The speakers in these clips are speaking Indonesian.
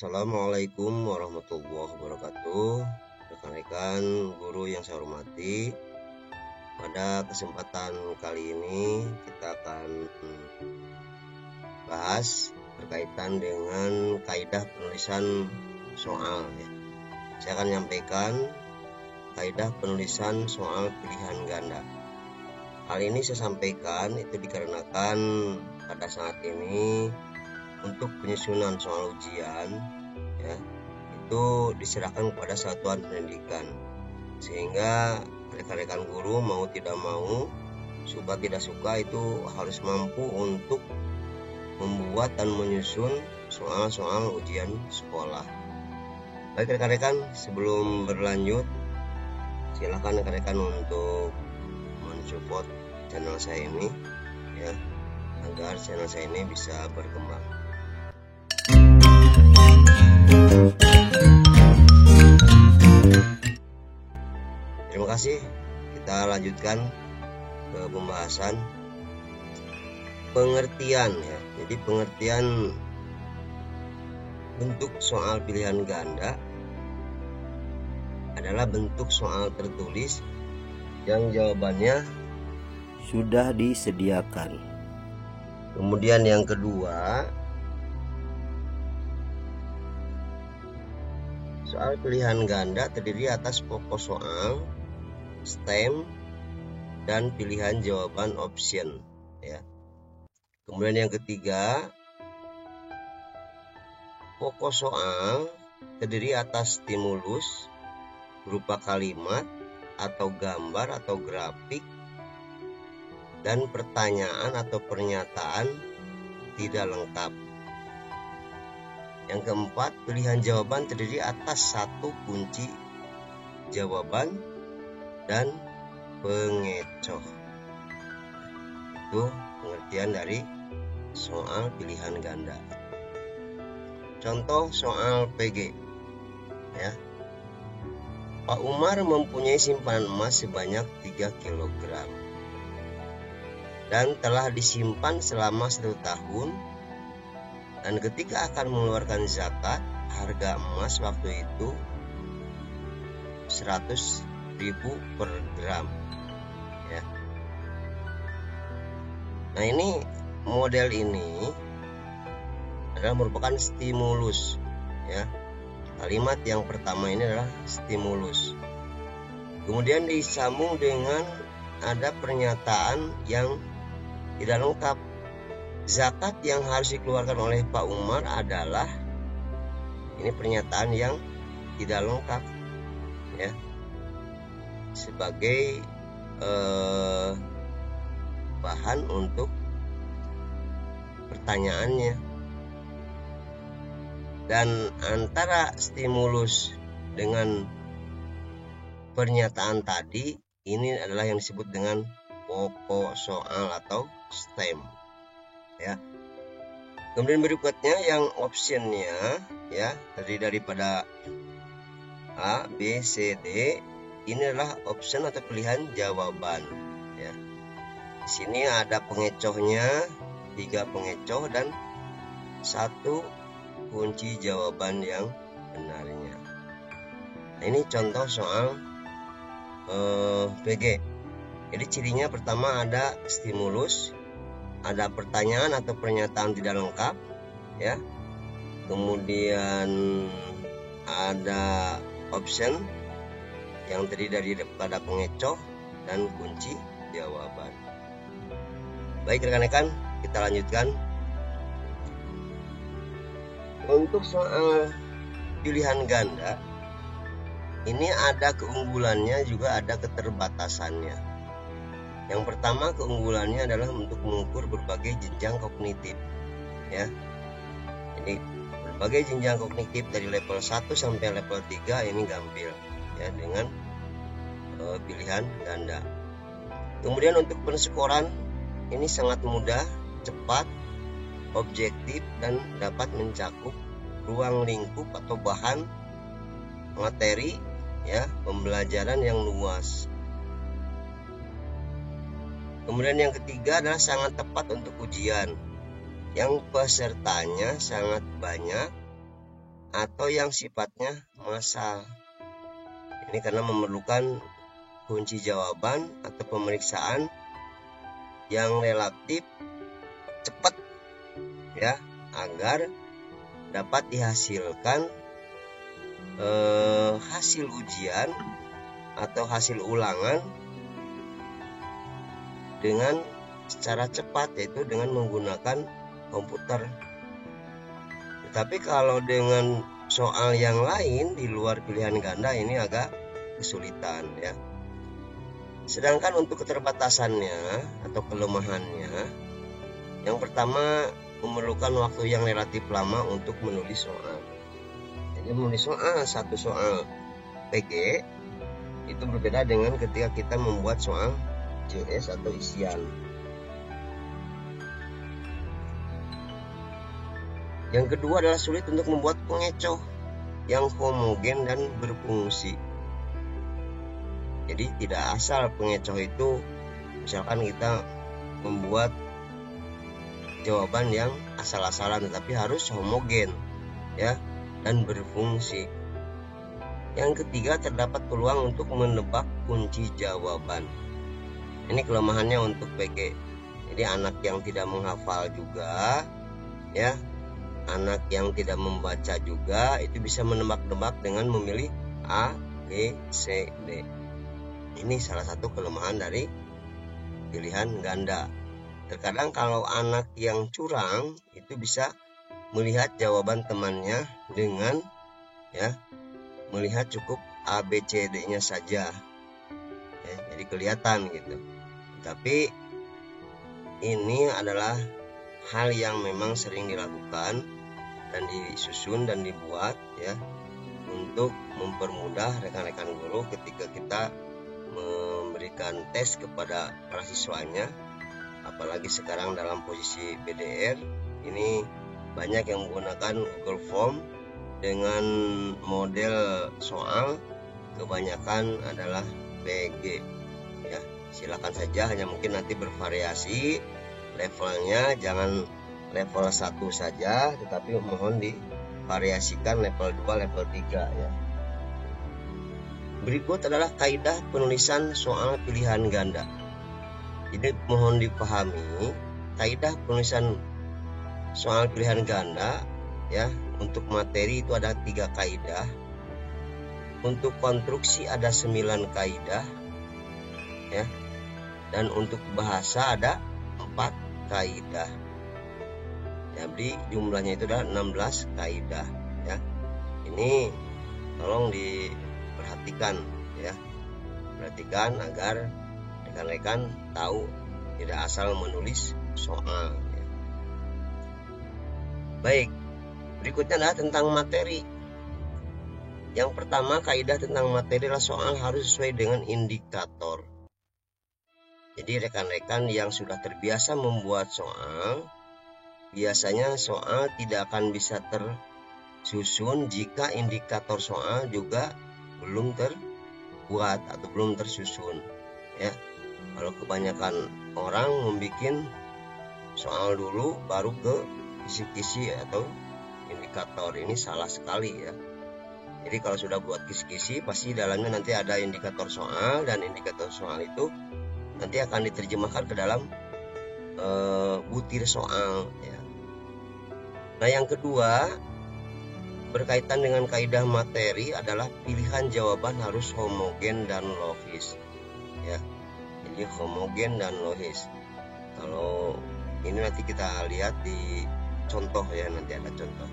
Assalamualaikum warahmatullahi wabarakatuh. Rekan-rekan guru yang saya hormati, pada kesempatan kali ini kita akan bahas berkaitan dengan kaidah penulisan soal ya. Saya akan menyampaikan kaidah penulisan soal pilihan ganda. Hal ini saya sampaikan itu dikarenakan pada saat ini untuk penyusunan soal ujian ya, itu diserahkan kepada satuan pendidikan, sehingga rekan-rekan guru mau tidak mau, suka tidak suka itu harus mampu untuk membuat dan menyusun soal-soal ujian sekolah. Baik rekan-rekan, sebelum berlanjut silakan rekan-rekan untuk mensupport channel saya ini ya, agar channel saya ini bisa berkembang. Terima kasih. Kita lanjutkan ke pembahasan pengertian ya. Jadi pengertian bentuk soal pilihan ganda adalah bentuk soal tertulis yang jawabannya sudah disediakan. Kemudian yang kedua, soal pilihan ganda terdiri atas pokok soal, stem, dan pilihan jawaban option ya. Kemudian yang ketiga, pokok soal terdiri atas stimulus berupa kalimat atau gambar atau grafik, dan pertanyaan atau pernyataan tidak lengkap. Yang keempat, pilihan jawaban terdiri atas satu kunci jawaban dan pengecoh. Itu pengertian dari soal pilihan ganda. Contoh soal PG ya. Pak Umar mempunyai simpanan emas sebanyak 3 kg dan telah disimpan selama 1 tahun, dan ketika akan mengeluarkan zakat, harga emas waktu itu 100.000 per gram ya. Nah, ini model ini adalah merupakan stimulus ya. Kalimat yang pertama ini adalah stimulus. Kemudian disambung dengan ada pernyataan yang tidak lengkap. Zakat yang harus dikeluarkan oleh Pak Umar adalah, ini pernyataan yang tidak lengkap ya, sebagai bahan untuk pertanyaannya. Dan antara stimulus dengan pernyataan tadi, ini adalah yang disebut dengan pokok soal atau stem ya. Kemudian berikutnya yang optionnya ya, terdiri daripada A, B, C, D. Ini adalah option atau pilihan jawaban ya. Di sini ada pengecohnya, 3 pengecoh dan 1 kunci jawaban yang benarnya. Nah, ini contoh soal PG. Jadi cirinya pertama ada stimulus, ada pertanyaan atau pernyataan tidak lengkap ya. Kemudian ada option yang terdiri daripada pengecoh dan kunci jawaban. Baik rekan-rekan, kita lanjutkan. Untuk soal pilihan ganda, ini ada keunggulannya juga ada keterbatasannya. Yang pertama, keunggulannya adalah untuk mengukur berbagai jenjang kognitif ya. Jadi berbagai jenjang kognitif dari level 1 sampai level 3 ini gampil ya dengan pilihan ganda. Kemudian untuk penskoran ini sangat mudah, cepat, objektif, dan dapat mencakup ruang lingkup atau bahan materi ya, pembelajaran yang luas. Kemudian yang ketiga adalah sangat tepat untuk ujian yang pesertanya sangat banyak atau yang sifatnya massal. Ini karena memerlukan kunci jawaban atau pemeriksaan yang relatif cepat ya, agar dapat dihasilkan hasil ujian atau hasil ulangan dengan secara cepat, yaitu dengan menggunakan komputer. Tetapi kalau dengan soal yang lain di luar pilihan ganda ini agak kesulitan ya. Sedangkan untuk keterbatasannya atau kelemahannya, yang pertama memerlukan waktu yang relatif lama untuk menulis soal. Jadi menulis satu soal PG itu berbeda dengan ketika kita membuat soal JS atau isian. Yang kedua adalah sulit untuk membuat pengecoh yang homogen dan berfungsi. Jadi tidak asal pengecoh itu, misalkan kita membuat jawaban yang asal-asalan, tetapi harus homogen ya dan berfungsi. Yang ketiga, terdapat peluang untuk menebak kunci jawaban. Ini kelemahannya untuk PG. Jadi anak yang tidak menghafal juga ya, anak yang tidak membaca juga itu bisa menebak-nebak dengan memilih A, B, C, D. Ini salah satu kelemahan dari pilihan ganda. Terkadang kalau anak yang curang itu bisa melihat jawaban temannya dengan ya melihat cukup A, B, C, D-nya saja ya, jadi kelihatan gitu. Tapi ini adalah hal yang memang sering dilakukan dan disusun dan dibuat ya untuk mempermudah rekan-rekan guru ketika kita memberikan tes kepada para siswanya. Apalagi sekarang dalam posisi BDR ini banyak yang menggunakan Google Form dengan model soal kebanyakan adalah PG ya. Silakan saja, hanya mungkin nanti bervariasi levelnya, jangan level 1 saja, tetapi mohon divariasikan level 2, level 3 ya. Berikut adalah kaidah penulisan soal pilihan ganda. Jadi mohon dipahami, kaidah penulisan soal pilihan ganda ya, untuk materi itu ada 3 kaidah. Untuk konstruksi ada 9 kaidah ya. Dan untuk bahasa ada 4 kaidah. Jadi jumlahnya itu adalah 16 kaidah ya. Ini tolong diperhatikan ya. Perhatikan agar rekan-rekan tahu, tidak asal menulis soal ya. Baik, berikutnya adalah tentang materi. Yang pertama, kaidah tentang materi adalah soal harus sesuai dengan indikator. Jadi rekan-rekan yang sudah terbiasa membuat soal, biasanya soal tidak akan bisa tersusun jika indikator soal juga belum terbuat atau belum tersusun ya. Kalau kebanyakan orang membuat soal dulu baru ke kisi-kisi atau indikator, ini salah sekali ya. Jadi kalau sudah buat kisi-kisi, pasti dalamnya nanti ada indikator soal, dan indikator soal itu nanti akan diterjemahkan ke dalam butir soal ya. Nah, yang kedua berkaitan dengan kaidah materi adalah pilihan jawaban harus homogen dan logis ya. Jadi homogen dan logis. Kalau ini nanti kita lihat di contoh ya, nanti ada contoh.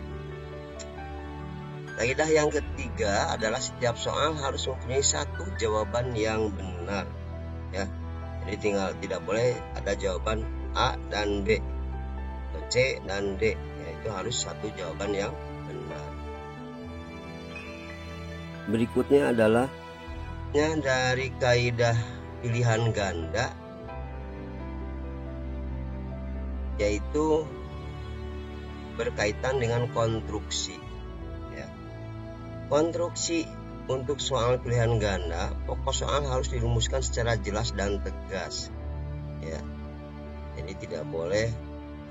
Kaidah yang ketiga adalah setiap soal harus mempunyai satu jawaban yang benar ya. Jadi tidak boleh ada jawaban A dan B atau C dan D ya, itu harus satu jawaban yang benar. Berikutnya adalah dari kaidah pilihan ganda, yaitu berkaitan dengan konstruksi ya. Konstruksi untuk soal pilihan ganda, pokok soal harus dirumuskan secara jelas dan tegas ya. Jadi tidak boleh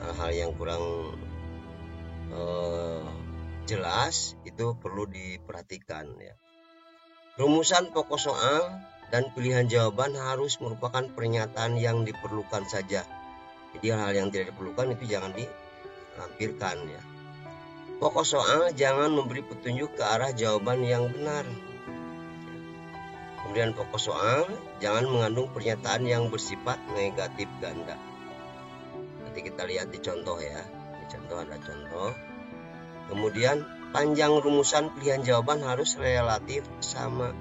hal-hal yang kurang jelas itu perlu diperhatikan ya. Rumusan pokok soal dan pilihan jawaban harus merupakan pernyataan yang diperlukan saja. Jadi hal yang tidak diperlukan itu jangan dilampirkan ya. Pokok soal jangan memberi petunjuk ke arah jawaban yang benar. Kemudian pokok soal jangan mengandung pernyataan yang bersifat negatif ganda. Nanti kita lihat di contoh ya. Di contoh ada contoh. Kemudian panjang rumusan pilihan jawaban harus relatif sama.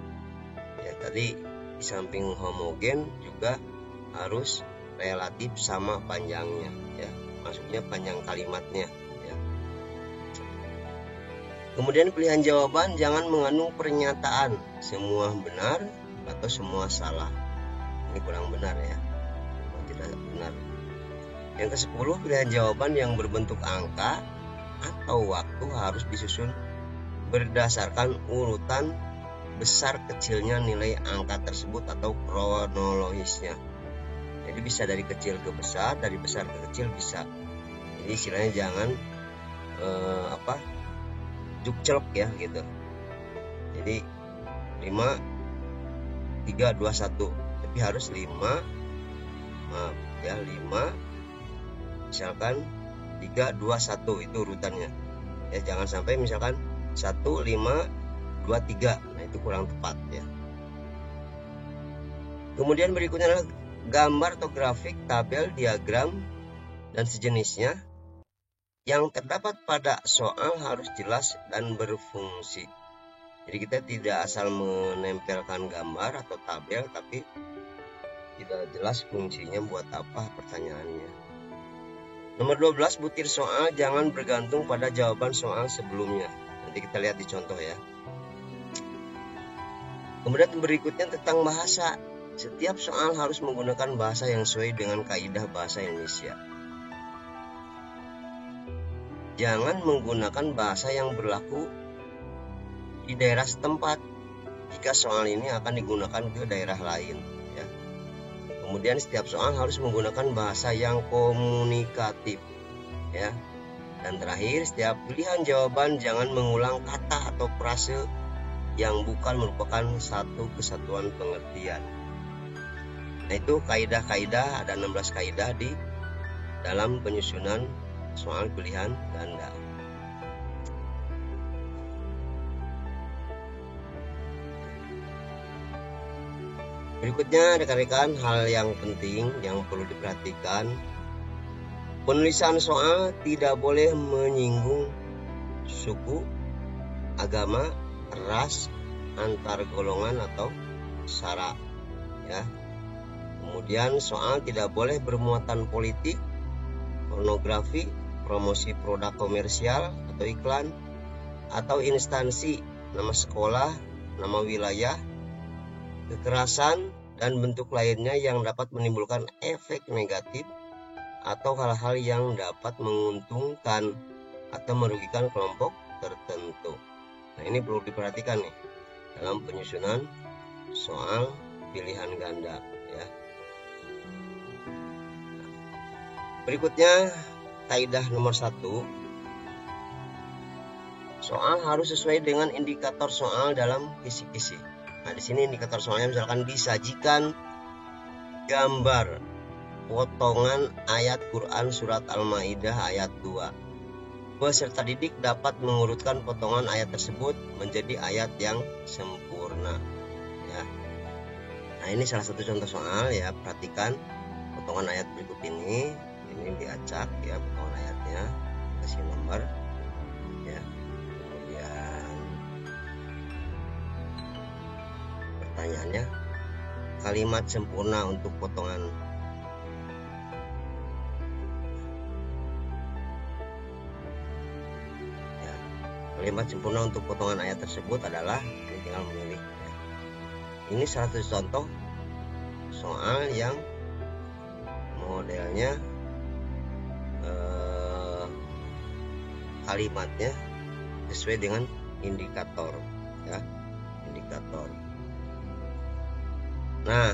Ya, tadi di samping homogen juga harus relatif sama panjangnya ya. Maksudnya panjang kalimatnya ya. Kemudian pilihan jawaban jangan mengandung pernyataan semua benar atau semua salah. Ini kurang benar ya. Tidak benar. Yang ke-10, pilihan jawaban yang berbentuk angka atau waktu harus disusun berdasarkan urutan besar kecilnya nilai angka tersebut atau kronologisnya. Jadi bisa dari kecil ke besar, dari besar ke kecil bisa. Jadi istilahnya jangan jukcelok ya gitu. Jadi 5 3 2 1, tapi harus 5 misalkan 3 2 1 itu urutannya. Ya jangan sampai misalkan 1 5 2 3. Nah, itu kurang tepat ya. Kemudian berikutnya adalah gambar atau grafik, tabel, diagram dan sejenisnya yang terdapat pada soal harus jelas dan berfungsi. Jadi kita tidak asal menempelkan gambar atau tabel tapi tidak jelas fungsinya buat apa pertanyaannya. Nomor 12, butir soal jangan bergantung pada jawaban soal sebelumnya. Nanti kita lihat di contoh ya. Kemudian berikutnya tentang bahasa. Setiap soal harus menggunakan bahasa yang sesuai dengan kaidah bahasa Indonesia. Jangan menggunakan bahasa yang berlaku di daerah setempat jika soal ini akan digunakan ke daerah lain ya. Kemudian setiap soal harus menggunakan bahasa yang komunikatif ya. Dan terakhir, setiap pilihan jawaban jangan mengulang kata atau frase yang bukan merupakan satu kesatuan pengertian. Nah, itu kaidah-kaidah, ada 16 kaidah di dalam penyusunan soal pilihan ganda. Berikutnya rekan-rekan, hal yang penting yang perlu diperhatikan. Penulisan soal tidak boleh menyinggung suku, agama, ras, antar golongan atau sara ya. Kemudian soal tidak boleh bermuatan politik, pornografi, promosi produk komersial atau iklan, atau instansi, nama sekolah, nama wilayah, kekerasan, dan bentuk lainnya yang dapat menimbulkan efek negatif atau hal-hal yang dapat menguntungkan atau merugikan kelompok tertentu. Nah, ini perlu diperhatikan nih dalam penyusunan soal pilihan ganda ya. Berikutnya kaidah nomor 1. Soal harus sesuai dengan indikator soal dalam kisi-kisi. Nah, di sini indikator soalnya misalkan disajikan gambar potongan ayat Quran surat Al-Maidah ayat 2. Peserta didik dapat mengurutkan potongan ayat tersebut menjadi ayat yang sempurna ya. Nah, ini salah satu contoh soal ya. Perhatikan potongan ayat berikut ini diacak ya, potongan ayatnya kasih nomor ya. Kemudian pertanyaannya, kalimat sempurna untuk potongan ya. Kalimat sempurna untuk potongan ayat tersebut adalah, ini tinggal memilih ya. Ini salah satu contoh soal yang modelnya kalimatnya sesuai dengan indikator ya, indikator. Nah,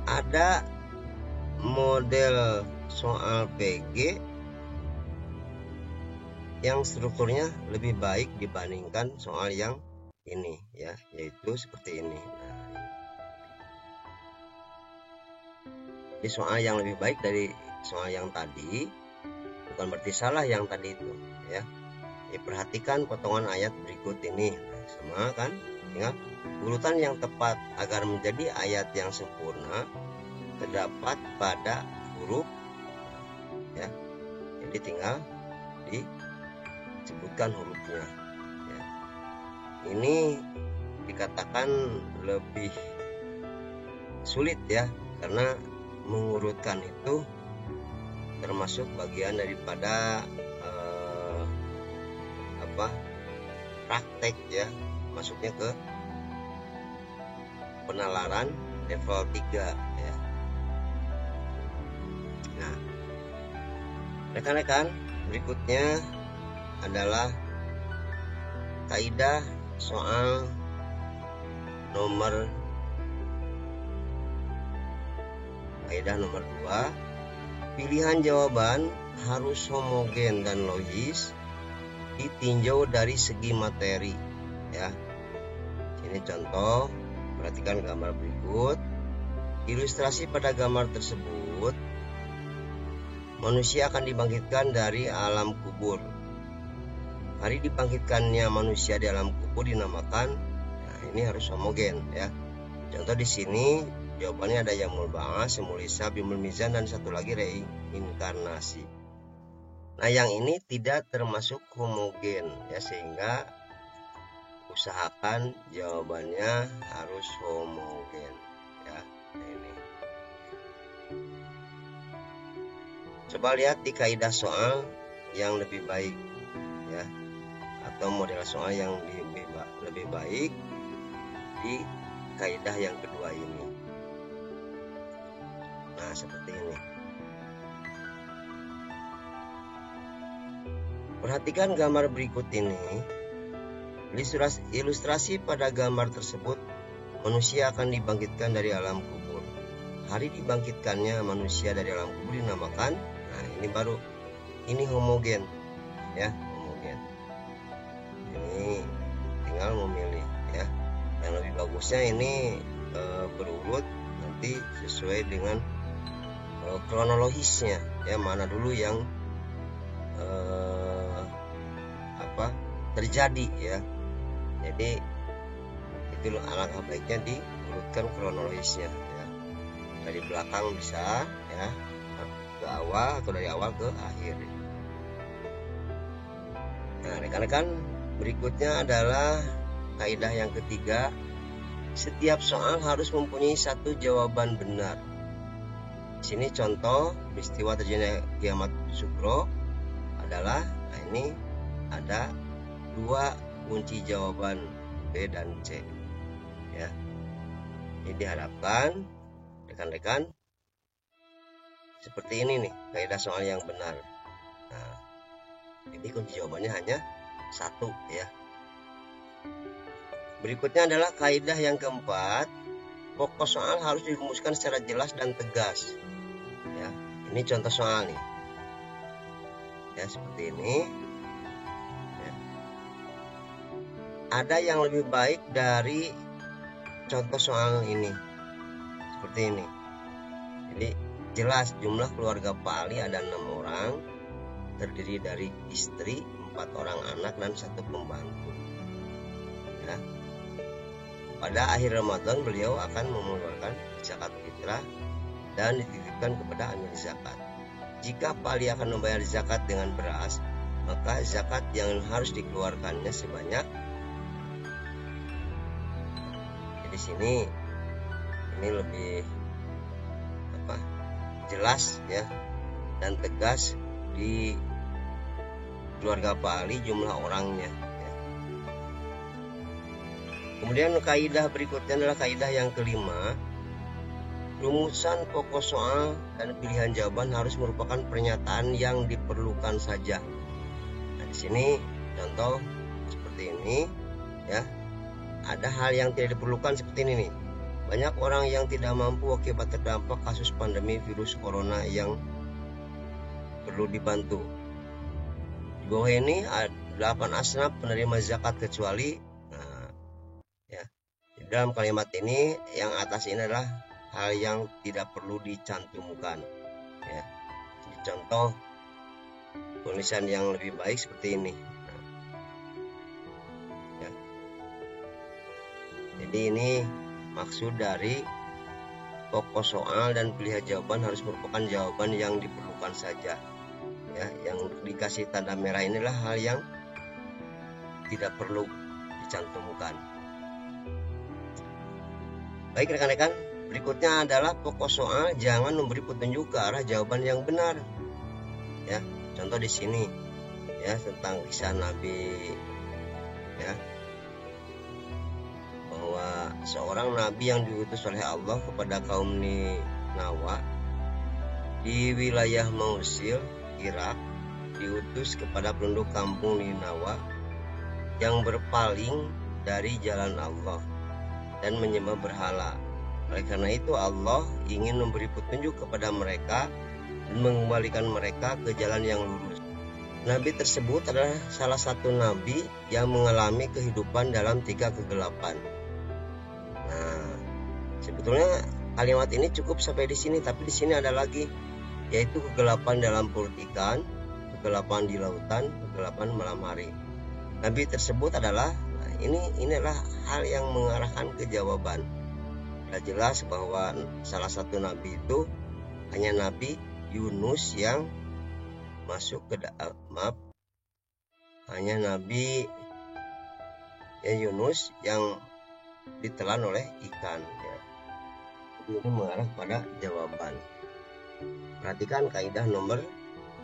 ada model soal PG yang strukturnya lebih baik dibandingkan soal yang ini ya, yaitu seperti ini. Nah, ini soal yang lebih baik dari soal yang tadi, bukan berarti salah yang tadi itu ya. Perhatikan potongan ayat berikut ini. Nah, sama kan? Ingat, urutan yang tepat agar menjadi ayat yang sempurna terdapat pada huruf ya. Jadi tinggal disebutkan hurufnya ya. Ini dikatakan lebih sulit ya, karena mengurutkan itu termasuk bagian daripada praktek ya, masuknya ke penalaran level 3 ya. Nah, rekan-rekan, berikutnya adalah kaidah soal nomor 2. Pilihan jawaban harus homogen dan logis ditinjau dari segi materi ya. Ini contoh, perhatikan gambar berikut. Ilustrasi pada gambar tersebut, manusia akan dibangkitkan dari alam kubur. Hari dibangkitkannya manusia di alam kubur dinamakan, nah ini harus homogen ya. Contoh di sini jawabannya ada Yaumul Ba'ats, Yaumul Hisab, Yaumul Mizan, dan satu lagi reinkarnasi. Nah, yang ini tidak termasuk homogen ya, sehingga usahakan jawabannya harus homogen ya. Ini coba lihat di kaidah soal yang lebih baik ya, atau model soal yang lebih baik di kaidah yang kedua ini. Nah, seperti ini. Perhatikan gambar berikut ini. Ilustrasi pada gambar tersebut, manusia akan dibangkitkan dari alam kubur. Hari dibangkitkannya manusia dari alam kubur dinamakan, nah ini homogen ya, homogen. Ini tinggal memilih ya. Yang lebih bagusnya ini berurut nanti sesuai dengan kronologisnya ya, mana dulu yang terjadi ya. Jadi itu alangkah baiknya diurutkan kronologisnya ya, dari belakang bisa ya ke awal, atau dari awal ke akhir. Nah, rekan-rekan, berikutnya adalah kaidah yang ketiga. Setiap soal harus mempunyai satu jawaban benar. Di sini contoh peristiwa terjadinya kiamat sugro adalah, nah ini ada 2 kunci jawaban B dan C ya. Ini diharapkan rekan-rekan seperti ini nih kaidah soal yang benar. Nah, ini kunci jawabannya hanya 1 ya. Berikutnya adalah kaidah yang keempat. Pokok soal harus dirumuskan secara jelas dan tegas ya. Ini contoh soal nih ya, seperti ini. Ada yang lebih baik dari contoh soal ini seperti ini. Jadi jelas jumlah keluarga Pak Ali ada 6 orang, terdiri dari istri, 4 orang anak, dan 1 pembantu ya. Pada akhir Ramadan beliau akan mengeluarkan zakat fitrah dan dititipkan kepada amil zakat. Jika Pak Ali akan membayar zakat dengan beras, maka zakat yang harus dikeluarkannya sebanyak. Di sini ini lebih jelas ya dan tegas di keluarga Pak Ali jumlah orangnya ya. Kemudian kaidah berikutnya adalah kaidah yang kelima. Rumusan pokok soal dan pilihan jawaban harus merupakan pernyataan yang diperlukan saja. Nah, di sini contoh seperti ini ya. Ada hal yang tidak diperlukan seperti ini nih. Banyak orang yang tidak mampu akibat terdampak kasus pandemi virus corona yang perlu dibantu. Di bawah ini ada 8 asnaf penerima zakat kecuali. Nah, ya. Di dalam kalimat ini yang atas ini adalah hal yang tidak perlu dicantumkan. Ya. Jadi contoh tulisan yang lebih baik seperti ini. Nah, ya. Jadi ini maksud dari pokok soal dan pilihan jawaban harus merupakan jawaban yang diperlukan saja. Ya, yang dikasih tanda merah inilah hal yang tidak perlu dicantumkan. Baik rekan-rekan, berikutnya adalah pokok soal jangan memberi petunjuk ke arah jawaban yang benar. Ya, contoh di sini ya tentang kisah Nabi ya, bahwa seorang nabi yang diutus oleh Allah kepada kaum Ninawa di wilayah Mosul, Irak, diutus kepada penduduk kampung Ninawa yang berpaling dari jalan Allah dan menyembah berhala. Oleh karena itu Allah ingin memberi petunjuk kepada mereka dan mengembalikan mereka ke jalan yang lurus. Nabi tersebut adalah salah satu nabi yang mengalami kehidupan dalam 3 kegelapan. Nah, sebetulnya kalimat ini cukup sampai di sini, tapi di sini ada lagi, yaitu kegelapan dalam perut ikan, kegelapan di lautan, kegelapan malam hari. Nabi tersebut adalah, inilah hal yang mengarahkan ke jawaban. Sudah jelas bahwa salah satu nabi itu hanya Nabi Yunus yang masuk ke hanya Nabi Yunus yang ditelan oleh ikan. Ya. Ini mengarah pada jawaban. Perhatikan kaidah nomor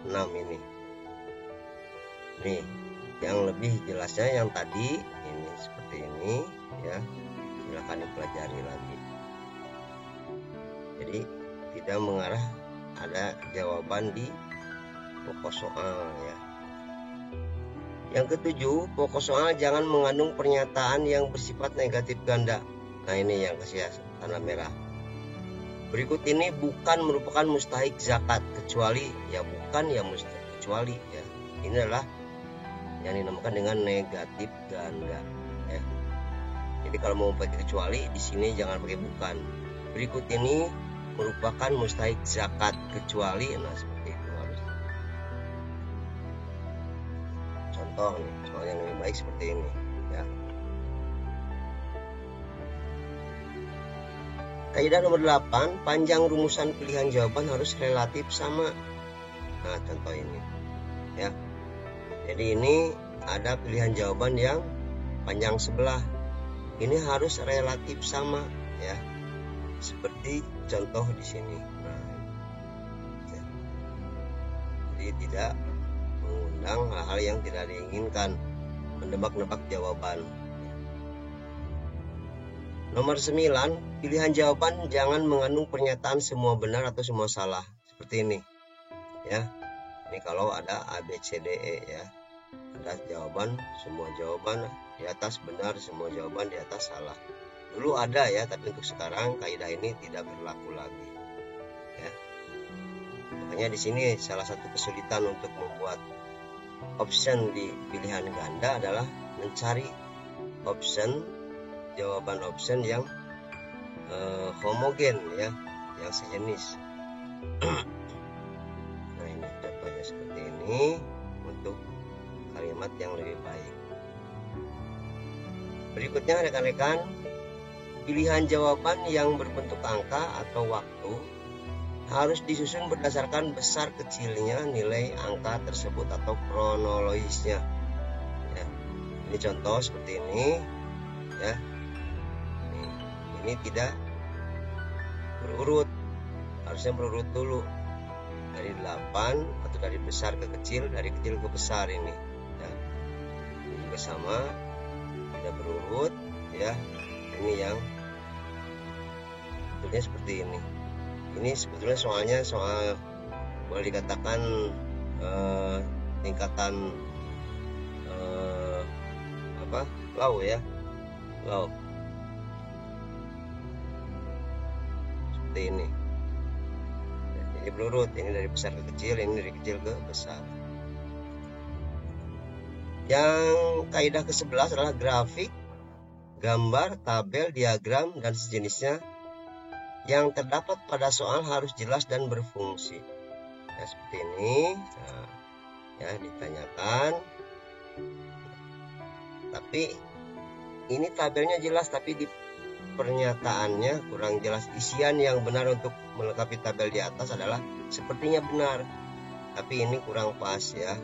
6 ini. Nih, yang lebih jelasnya yang tadi ini seperti ini ya. Silakan dipelajari lagi. Jadi tidak mengarah ada jawaban di pokok soal ya. Yang ketujuh, pokok soal jangan mengandung pernyataan yang bersifat negatif ganda. Nah, ini yang kasih tanda merah. Berikut ini bukan merupakan mustahik zakat kecuali ya, bukan ya mustahik kecuali ya. Ini adalah yang dinamakan dengan negatif ganda ya. Jadi kalau mau pakai kecuali di sini jangan pakai bukan. Berikut ini merupakan mustahik zakat kecuali, nah seperti itu harus. Contoh nih, soal yang lebih baik seperti ini ya. Kaidah nomor 8, panjang rumusan pilihan jawaban harus relatif sama. Nah, contoh ini ya. Jadi ini ada pilihan jawaban yang panjang sebelah. Ini harus relatif sama ya. Seperti contoh di sini. Nah, ya. Jadi tidak mengundang hal-hal yang tidak diinginkan, menebak-nebak jawaban. Nomor 9, pilihan jawaban jangan mengandung pernyataan semua benar atau semua salah. Seperti ini ya. Ini kalau ada A, B, C, D, E ya. Ada jawaban, semua jawaban di atas benar, semua jawaban di atas salah. Dulu ada ya, tapi untuk sekarang kaidah ini tidak berlaku lagi ya. Makanya di sini salah satu kesulitan untuk membuat option di pilihan ganda adalah mencari jawaban option yang homogen ya, yang sejenis. Nah, ini contohnya seperti ini untuk kalimat yang lebih baik. Berikutnya rekan-rekan, pilihan jawaban yang berbentuk angka atau waktu harus disusun berdasarkan besar kecilnya nilai angka tersebut atau kronologisnya ya. Ini contoh seperti ini ya. Ini tidak berurut, harusnya berurut dulu dari 8 atau dari besar ke kecil, dari kecil ke besar ini ya. Ini juga sama, tidak berurut ya. Ini yang sebetulnya seperti ini. Ini sebetulnya soal boleh dikatakan tingkatan low ya, low. Seperti ini. Ini berurut, ini dari besar ke kecil, ini dari kecil ke besar. Yang kaidah ke-11 adalah grafik, gambar, tabel, diagram, dan sejenisnya yang terdapat pada soal harus jelas dan berfungsi. Nah, seperti ini. Nah, ya, ditanyakan. Tapi ini tabelnya jelas, tapi di pernyataannya kurang jelas. Isian yang benar untuk melengkapi tabel di atas adalah sepertinya benar, tapi ini kurang pas ya.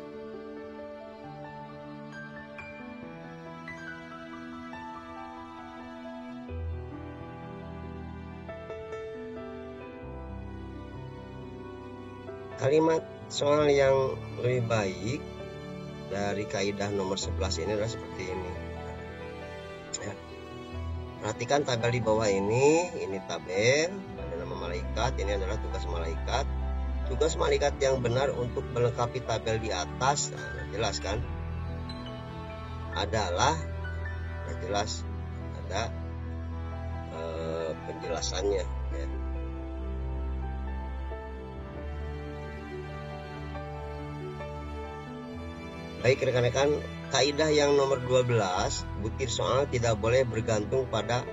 Kalimat soal yang lebih baik dari kaidah nomor 11 ini adalah seperti ini. Ya. Perhatikan tabel di bawah ini tabel, ada nama malaikat, ini adalah tugas malaikat. Tugas malaikat yang benar untuk melengkapi tabel di atas, nah, jelas kan? Adalah, nah, jelas ada penjelasannya. Ya. Baik rekan-rekan, kaidah yang nomor 12, butir soal tidak boleh bergantung pada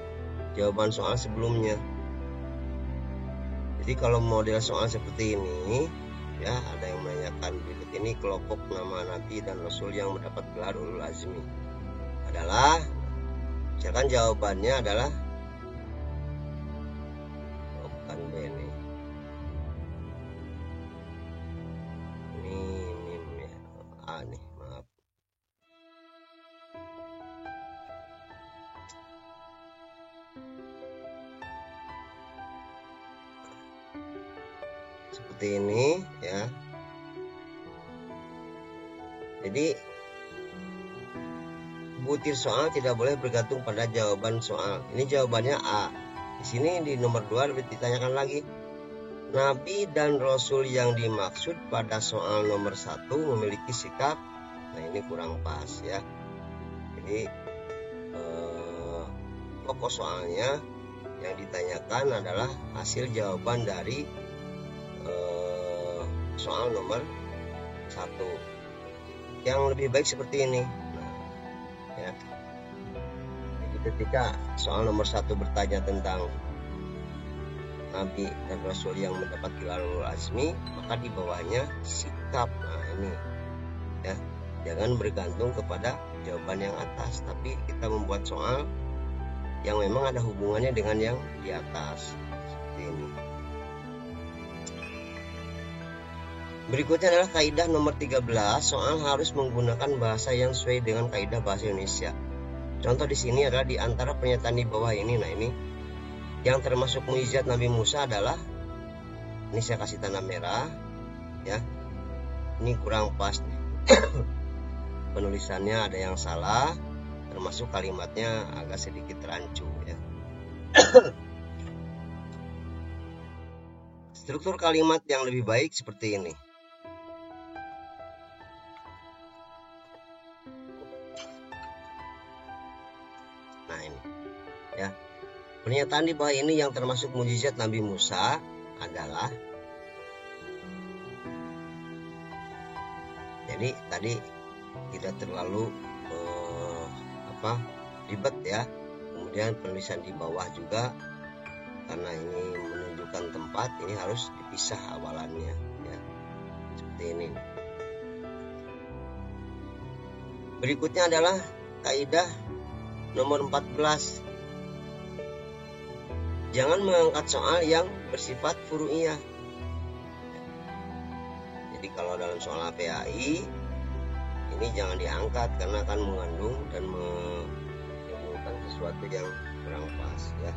jawaban soal sebelumnya. Jadi kalau model soal seperti ini, ya, ada yang menanyakan berikut ini kelompok nama Nabi dan Rasul yang mendapat gelar ulul azmi adalah, misalkan jawabannya adalah, oh, bukan B ini. Ini A nih. Seperti ini ya. Jadi butir soal tidak boleh bergantung pada jawaban soal. Ini jawabannya A. Di sini di nomor 2 ditanyakan lagi, Nabi dan Rasul yang dimaksud pada soal nomor 1 memiliki sikap. Nah, ini kurang pas ya. Jadi pokok soalnya yang ditanyakan adalah hasil jawaban dari soal nomor 1. Yang lebih baik seperti ini. Nah, ya. Jadi ketika soal nomor 1 bertanya tentang Nabi dan Rasul yang mendapat gelar ulul azmi, maka di bawahnya sikap. Nah, ini ya, jangan bergantung kepada jawaban yang atas, tapi kita membuat soal yang memang ada hubungannya dengan yang di atas. Seperti ini. Berikutnya adalah kaidah nomor 13, soal harus menggunakan bahasa yang sesuai dengan kaidah bahasa Indonesia. Contoh di sini adalah di antara pernyataan di bawah ini. Nah, ini yang termasuk mukjizat Nabi Musa adalah, ini saya kasih tanda merah ya. Ini kurang pas nih. Penulisannya ada yang salah, termasuk kalimatnya agak sedikit rancu ya. Struktur kalimat yang lebih baik seperti ini. Nah, ini ya. Pernyataan di bawah ini yang termasuk mukjizat Nabi Musa adalah, jadi tadi tidak terlalu ribet ya. Kemudian penulisan di bawah juga, karena ini menunjukkan tempat, ini harus dipisah awalannya ya. Seperti ini. Berikutnya adalah kaidah nomor 14. Jangan mengangkat soal yang bersifat furu'iyah. Jadi kalau dalam soal APAI ini jangan diangkat karena akan mengandung dan menimbulkan sesuatu yang kurang pas ya.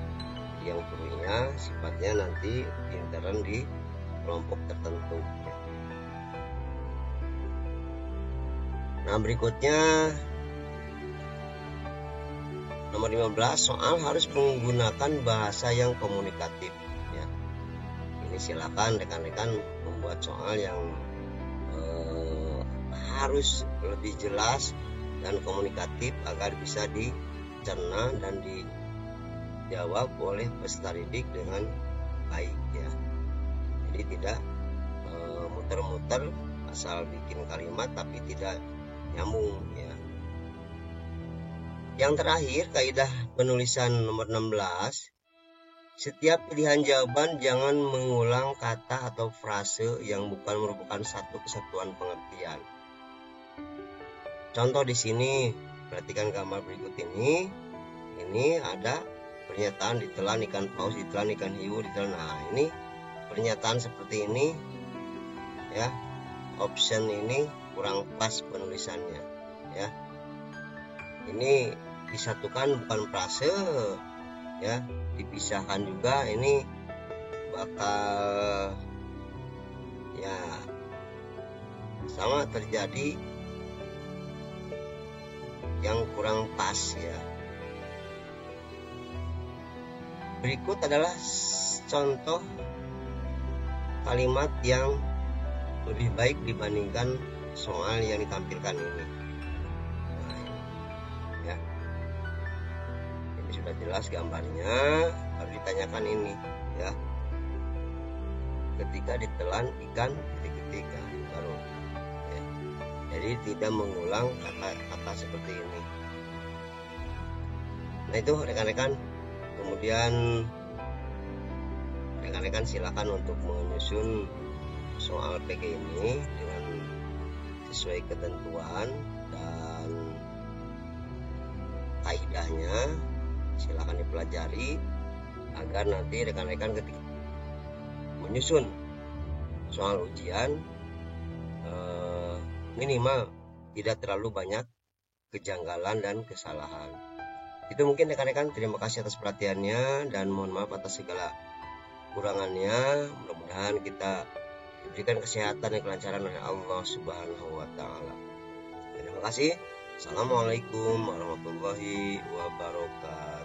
Yang furu'iyah sifatnya nanti intern di kelompok tertentu ya. Nah, berikutnya nomor 15, soal harus menggunakan bahasa yang komunikatif ya. Ini silakan rekan-rekan membuat soal yang harus lebih jelas dan komunikatif agar bisa dicerna dan dijawab oleh peserta didik dengan baik ya. Jadi tidak muter-muter asal bikin kalimat tapi tidak nyambung ya. Yang terakhir, kaidah penulisan nomor 16. Setiap pilihan jawaban jangan mengulang kata atau frase yang bukan merupakan satu kesatuan pengertian. Contoh di sini, perhatikan gambar berikut ini. Ini ada pernyataan ditelan ikan paus, ditelan ikan hiu, ditelan. Nah, ini pernyataan seperti ini ya. Option ini kurang pas penulisannya ya. Ini disatukan bukan frase ya, dipisahkan juga, ini bakal ya sama terjadi yang kurang pas ya. Berikut adalah contoh kalimat yang lebih baik dibandingkan soal yang ditampilkan ini. Nah, ini ya. Ini sudah jelas gambarnya, baru ditanyakan ini ya. Ketika ditelan ikan titik-titik, baru ya. Jadi tidak mengulang kata-kata seperti ini. Nah, itu rekan-rekan. Kemudian rekan-rekan silakan untuk menyusun soal PG ini dengan sesuai ketentuan dan kaidahnya. Silakan dipelajari agar nanti rekan-rekan ketika menyusun soal ujian minimal tidak terlalu banyak kejanggalan dan kesalahan. Itu mungkin rekan-rekan. Terima kasih atas perhatiannya dan mohon maaf atas segala kurangannya. Mudah-mudahan kita diberikan kesehatan dan kelancaran oleh Allah Subhanahu wa taala. Terima kasih. Assalamualaikum warahmatullahi wabarakatuh.